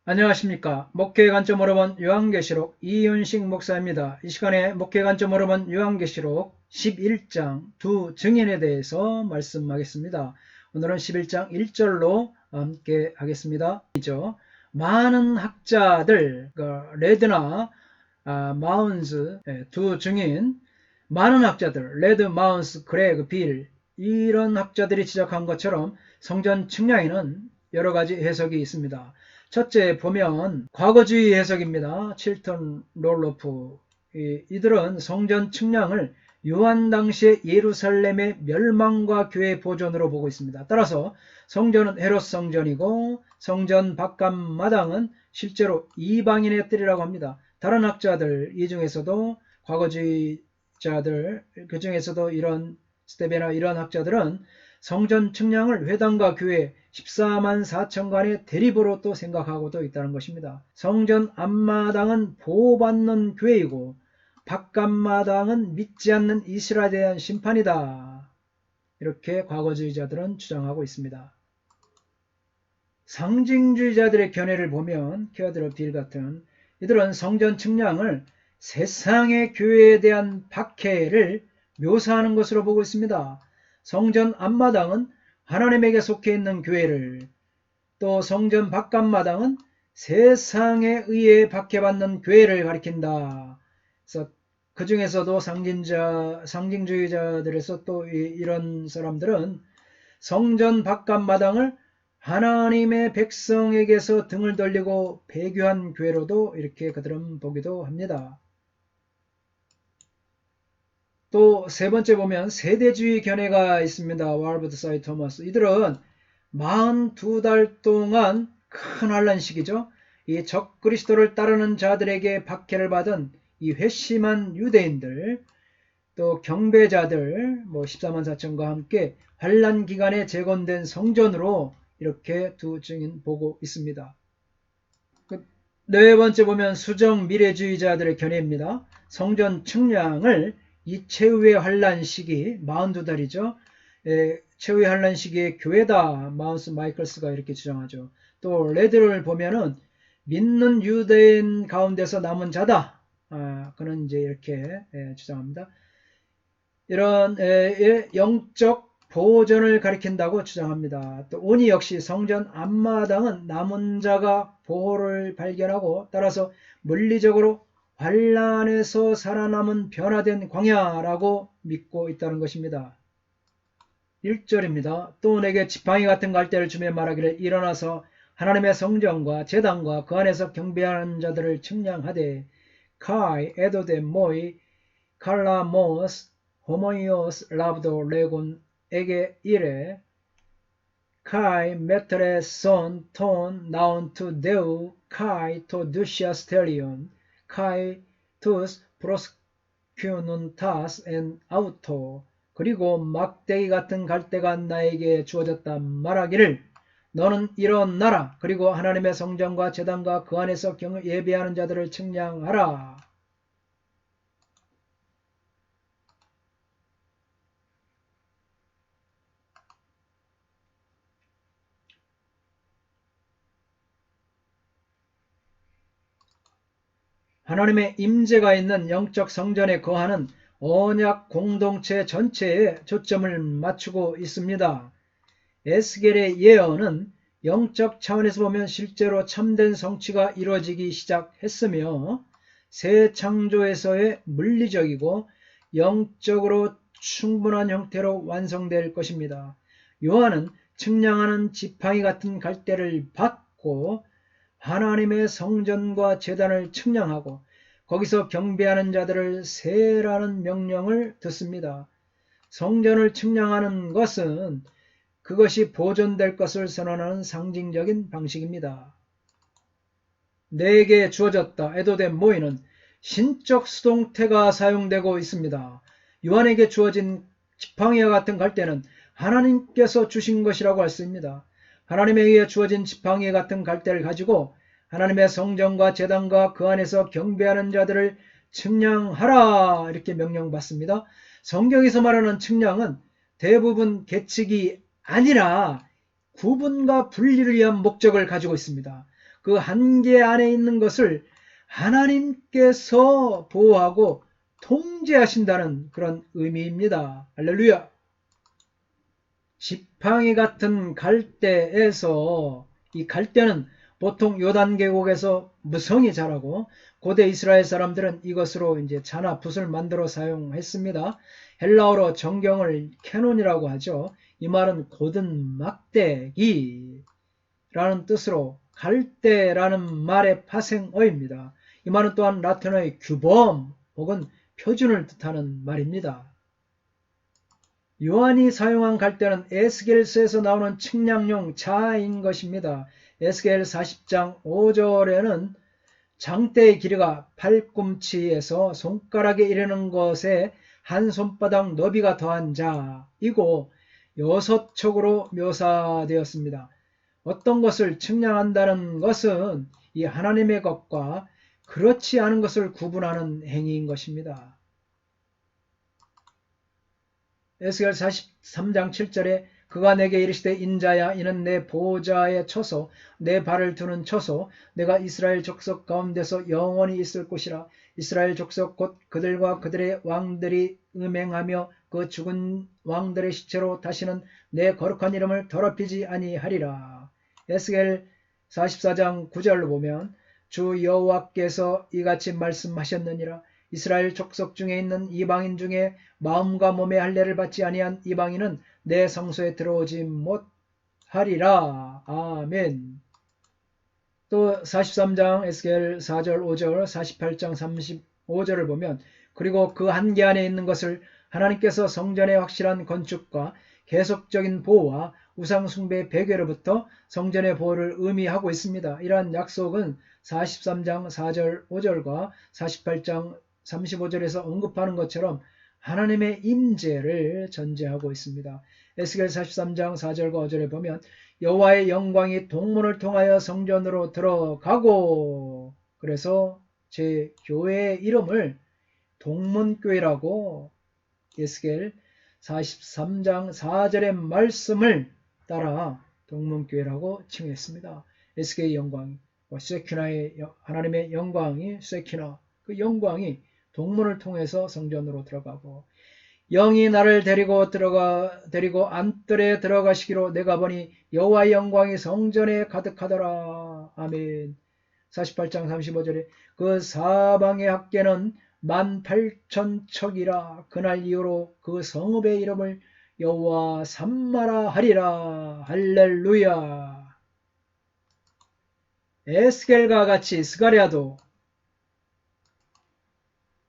안녕하십니까. 목회의 관점으로 본 요한계시록 이윤식 목사입니다. 이 시간에 목회의 관점으로 본 요한계시록 11장 두 증인에 대해서 말씀하겠습니다. 오늘은 11장 1절로 함께 하겠습니다. 많은 학자들, 레드나 마운스 두 증인, 많은 학자들, 레드, 마운스, 그레그, 빌 이런 학자들이 지적한 것처럼 성전 측량에는 여러 가지 해석이 있습니다. 첫째 보면 과거주의 해석입니다. 칠턴 롤로프 이들은 성전 측량을 요한 당시의 예루살렘의 멸망과 교회 보존으로 보고 있습니다. 따라서 성전은 헤롯 성전이고 성전 바깥마당은 실제로 이방인의 뜰이라고 합니다. 다른 학자들 이 중에서도 과거주의자들 그 중에서도 이런 스테베나 이런 학자들은 성전 측량을 회당과 교회 14만 4천간의 대립으로 또 생각하고도 있다는 것입니다. 성전 앞마당은 보호받는 교회이고 바깥마당은 믿지 않는 이스라엘에 대한 심판이다. 이렇게 과거주의자들은 주장하고 있습니다. 상징주의자들의 견해를 보면 케어드러 빌 같은 이들은 성전 측량을 세상의 교회에 대한 박해를 묘사하는 것으로 보고 있습니다. 성전 앞마당은 하나님에게 속해 있는 교회를, 또 성전 바깥마당은 세상에 의해 박해받는 교회를 가리킨다. 그래서 그 중에서도 상징주의자들에서 또 이런 사람들은 성전 바깥마당을 하나님의 백성에게서 등을 돌리고 배교한 교회로도 이렇게 그들은 보기도 합니다. 또 세 번째 보면 세대주의 견해가 있습니다. 왈버드 사이 토머스. 이들은 42달 동안 큰 환란 시기죠. 이 적그리스도를 따르는 자들에게 박해를 받은 이 회심한 유대인들, 또 경배자들 14만 4천과 함께 환란 기간에 재건된 성전으로 이렇게 두 증인 보고 있습니다. 네 번째 보면 수정 미래주의자들의 견해입니다. 성전 측량을 이 최후의 환란 시기 42달이죠. 최후의 환란 시기의 교회다. 마운스 마이클스가 이렇게 주장하죠. 또 레드를 보면은 믿는 유대인 가운데서 남은 자다. 그는 이제 이렇게 주장합니다. 이런 영적 보존을 가리킨다고 주장합니다. 또 오니 역시 성전 앞마당은 남은 자가 보호를 발견하고 따라서 물리적으로 환란에서 살아남은 변화된 광야라고 믿고 있다는 것입니다. 1절입니다. 또 내게 지팡이 같은 갈대를 주며 말하기를 일어나서 하나님의 성전과 제단과 그 안에서 경배하는 자들을 측량하되 카이 에도데 모이 칼라모스 호모이오스 라브도 레곤에게 이래 카이 메트레 손톤 나운투 데우 카이 토두시아 스텔리온 카이 투스 프로스큐눈 타스 앤 아우토 그리고 막대기 같은 갈대가 나에게 주어졌다 말하기를 너는 일어나라 그리고 하나님의 성전과 제단과 그 안에서 예배하는 자들을 측량하라. 하나님의 임재가 있는 영적 성전에 거하는 언약 공동체 전체에 초점을 맞추고 있습니다. 에스겔의 예언은 영적 차원에서 보면 실제로 참된 성취가 이루어지기 시작했으며 새 창조에서의 물리적이고 영적으로 충분한 형태로 완성될 것입니다. 요한은 측량하는 지팡이 같은 갈대를 받고 하나님의 성전과 제단을 측량하고 거기서 경배하는 자들을 세라는 명령을 듣습니다. 성전을 측량하는 것은 그것이 보존될 것을 선언하는 상징적인 방식입니다. 내게 주어졌다. 에도된 모이는 신적 수동태가 사용되고 있습니다. 요한에게 주어진 지팡이와 같은 갈대는 하나님께서 주신 것이라고 할 수 있습니다. 하나님에 의해 주어진 지팡이 같은 갈대를 가지고 하나님의 성전과 제단과 그 안에서 경배하는 자들을 측량하라 이렇게 명령받습니다. 성경에서 말하는 측량은 대부분 계측이 아니라 구분과 분리를 위한 목적을 가지고 있습니다. 그 한계 안에 있는 것을 하나님께서 보호하고 통제하신다는 그런 의미입니다. 할렐루야. 지팡이 같은 갈대에서, 이 갈대는 보통 요단 계곡에서 무성히 자라고 고대 이스라엘 사람들은 이것으로 이제 자나 붓을 만들어 사용했습니다. 헬라어로 정경을 캐논이라고 하죠. 이 말은 고든 막대기라는 뜻으로 갈대라는 말의 파생어입니다. 이 말은 또한 라틴어의 규범 혹은 표준을 뜻하는 말입니다. 요한이 사용한 갈대는 에스겔서에서 나오는 측량용 자인 것입니다. 에스겔 40장 5절에는 장대의 길이가 팔꿈치에서 손가락에 이르는 것에 한 손바닥 너비가 더한 자이고 6척으로 묘사되었습니다. 어떤 것을 측량한다는 것은 이 하나님의 것과 그렇지 않은 것을 구분하는 행위인 것입니다. 에스겔 43장 7절에 그가 내게 이르시되 인자야 이는 내 보좌에 쳐서 내 발을 두는 처소 내가 이스라엘 족속 가운데서 영원히 있을 곳이라. 이스라엘 족속 곧 그들과 그들의 왕들이 음행하며 그 죽은 왕들의 시체로 다시는 내 거룩한 이름을 더럽히지 아니하리라. 에스겔 44장 9절로 보면 주 여호와께서 이같이 말씀하셨느니라. 이스라엘 족속 중에 있는 이방인 중에 마음과 몸의 할례를 받지 아니한 이방인은 내 성소에 들어오지 못하리라. 아멘. 또 43장 에스겔 4절 5절 48장 35절을 보면 그리고 그 한계 안에 있는 것을 하나님께서 성전의 확실한 건축과 계속적인 보호와 우상 숭배의 배교로부터 성전의 보호를 의미하고 있습니다. 이러한 약속은 43장 4절 5절과 48장 35절에서 언급하는 것처럼 하나님의 임재를 전제하고 있습니다. 에스겔 43장 4절과 5절에 보면 여호와의 영광이 동문을 통하여 성전으로 들어가고, 그래서 제 교회의 이름을 동문교회라고 에스겔 43장 4절의 말씀을 따라 동문교회라고 칭했습니다. 에스겔의 영광이 쉐키나의 하나님의 영광이 쉐키나, 그 영광이 동문을 통해서 성전으로 들어가고 영이 나를 데리고 안뜰에 들어가시기로 내가 보니 여호와의 영광이 성전에 가득하더라. 아멘. 48장 35절에 그 사방의 학계는 18,000척이라. 그날 이후로 그 성읍의 이름을 여호와 삼마라 하리라. 할렐루야. 에스겔과 같이 스가랴도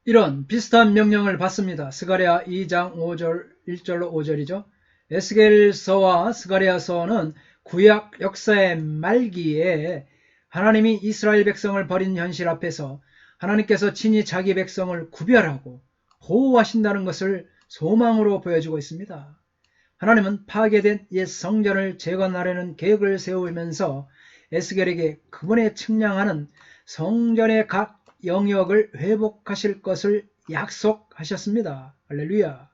이런 비슷한 명령을 받습니다. 스가랴 2장 5절 1절로 5절이죠. 에스겔서와 스가랴서는 구약 역사의 말기에 하나님이 이스라엘 백성을 버린 현실 앞에서 하나님께서 친히 자기 백성을 구별하고 보호하신다는 것을 소망으로 보여주고 있습니다. 하나님은 파괴된 옛 성전을 재건하려는 계획을 세우면서 에스겔에게 그분의 측량하는 성전의 각 영역을 회복하실 것을 약속하셨습니다. 할렐루야.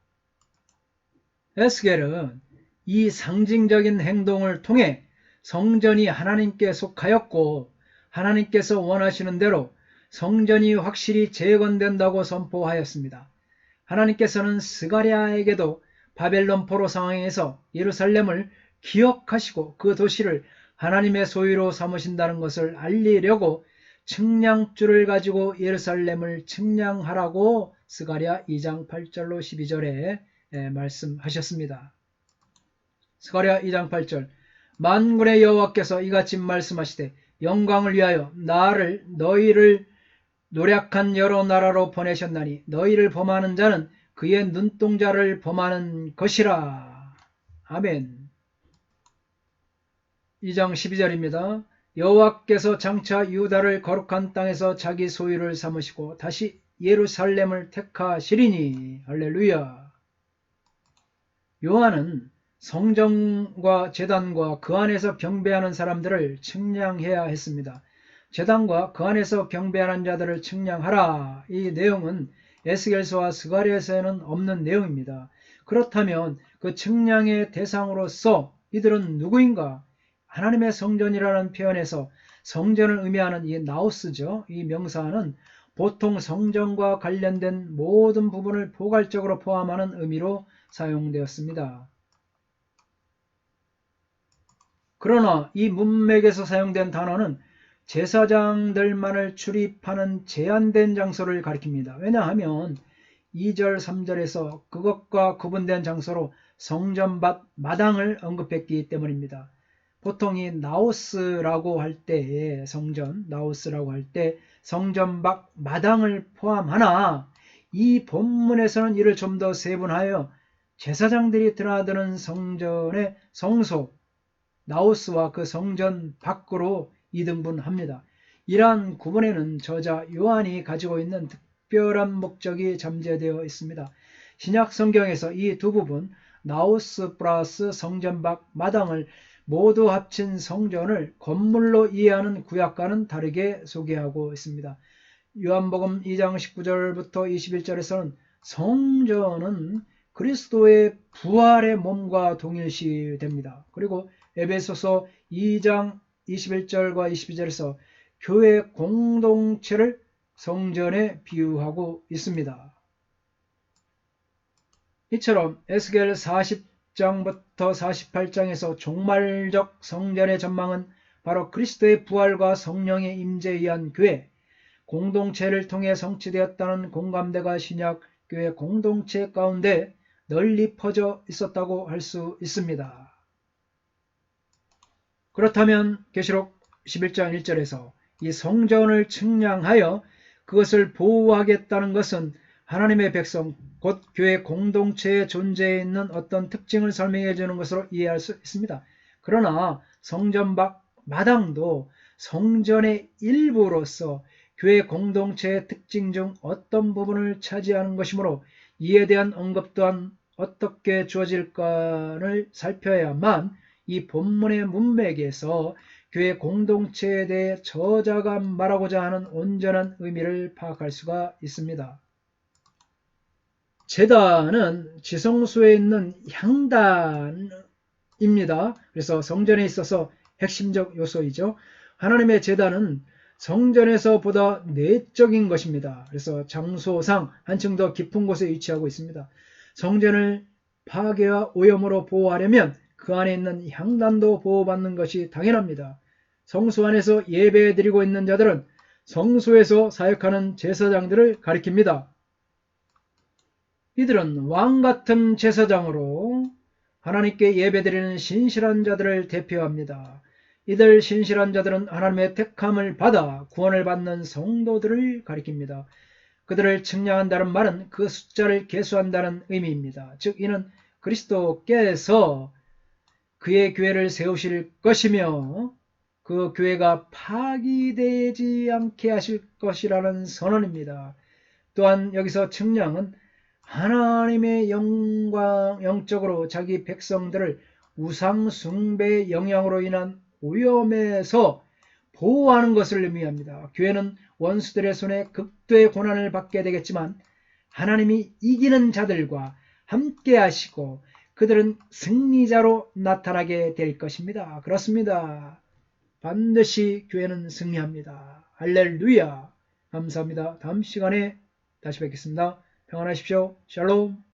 에스겔은 이 상징적인 행동을 통해 성전이 하나님께 속하였고 하나님께서 원하시는 대로 성전이 확실히 재건된다고 선포하였습니다. 하나님께서는 스가랴에게도 바벨론 포로 상황에서 예루살렘을 기억하시고 그 도시를 하나님의 소유로 삼으신다는 것을 알리려고 측량줄을 가지고 예루살렘을 측량하라고 스가랴 2장 8절로 12절에 말씀하셨습니다. 스가랴 2장 8절 만군의 여호와께서 이같이 말씀하시되 영광을 위하여 나를 너희를 노략한 여러 나라로 보내셨나니 너희를 범하는 자는 그의 눈동자를 범하는 것이라. 아멘. 2장 12절입니다. 여호와께서 장차 유다를 거룩한 땅에서 자기 소유를 삼으시고 다시 예루살렘을 택하시리니. 할렐루야. 요한은 성전과 제단과 그 안에서 경배하는 사람들을 측량해야 했습니다. 제단과 그 안에서 경배하는 자들을 측량하라. 이 내용은 에스겔서와 스가랴서에는 없는 내용입니다. 그렇다면 그 측량의 대상으로서 이들은 누구인가? 하나님의 성전이라는 표현에서 성전을 의미하는 이 나우스죠. 이 명사는 보통 성전과 관련된 모든 부분을 포괄적으로 포함하는 의미로 사용되었습니다. 그러나 이 문맥에서 사용된 단어는 제사장들만을 출입하는 제한된 장소를 가리킵니다. 왜냐하면 2절, 3절에서 그것과 구분된 장소로 성전 밖 마당을 언급했기 때문입니다. 보통 이 나우스라고 할 때, 나우스라고 할 때 성전 밖 마당을 포함하나 이 본문에서는 이를 좀 더 세분하여 제사장들이 드나드는 성전의 성소, 나우스와 그 성전 밖으로 이등분합니다. 이러한 구분에는 저자 요한이 가지고 있는 특별한 목적이 잠재되어 있습니다. 신약 성경에서 이 두 부분, 나우스 플러스 성전 밖 마당을 모두 합친 성전을 건물로 이해하는 구약과는 다르게 소개하고 있습니다. 요한복음 2장 19절부터 21절에서는 성전은 그리스도의 부활의 몸과 동일시됩니다. 그리고 에베소서 2장 21절과 22절에서 교회 공동체를 성전에 비유하고 있습니다. 이처럼 에스겔 40장부터 48장에서 종말적 성전의 전망은 바로 그리스도의 부활과 성령의 임재에 의한 교회, 공동체를 통해 성취되었다는 공감대가 신약 교회 공동체 가운데 널리 퍼져 있었다고 할 수 있습니다. 그렇다면 계시록 11장 1절에서 이 성전을 측량하여 그것을 보호하겠다는 것은 하나님의 백성, 곧 교회 공동체의 존재에 있는 어떤 특징을 설명해 주는 것으로 이해할 수 있습니다. 그러나 성전 밖 마당도 성전의 일부로서 교회 공동체의 특징 중 어떤 부분을 차지하는 것이므로 이에 대한 언급 또한 어떻게 주어질까를 살펴야만 이 본문의 문맥에서 교회 공동체에 대해 저자가 말하고자 하는 온전한 의미를 파악할 수가 있습니다. 제단은 지성소에 있는 향단입니다. 그래서 성전에 있어서 핵심적 요소이죠. 하나님의 제단은 성전에서 보다 내적인 것입니다. 그래서 장소상 한층 더 깊은 곳에 위치하고 있습니다. 성전을 파괴와 오염으로 보호하려면 그 안에 있는 향단도 보호받는 것이 당연합니다. 성소 안에서 예배드리고 있는 자들은 성소에서 사역하는 제사장들을 가리킵니다. 이들은 왕같은 제사장으로 하나님께 예배드리는 신실한 자들을 대표합니다. 이들 신실한 자들은 하나님의 택함을 받아 구원을 받는 성도들을 가리킵니다. 그들을 측량한다는 말은 그 숫자를 계수한다는 의미입니다. 즉 이는 그리스도께서 그의 교회를 세우실 것이며 그 교회가 파기되지 않게 하실 것이라는 선언입니다. 또한 여기서 측량은 하나님의 영적으로 자기 백성들을 우상 숭배의 영향으로 인한 오염에서 보호하는 것을 의미합니다. 교회는 원수들의 손에 극도의 고난을 받게 되겠지만 하나님이 이기는 자들과 함께 하시고 그들은 승리자로 나타나게 될 것입니다. 그렇습니다. 반드시 교회는 승리합니다. 할렐루야. 감사합니다. 다음 시간에 다시 뵙겠습니다. 평안하십시오. 샬롬.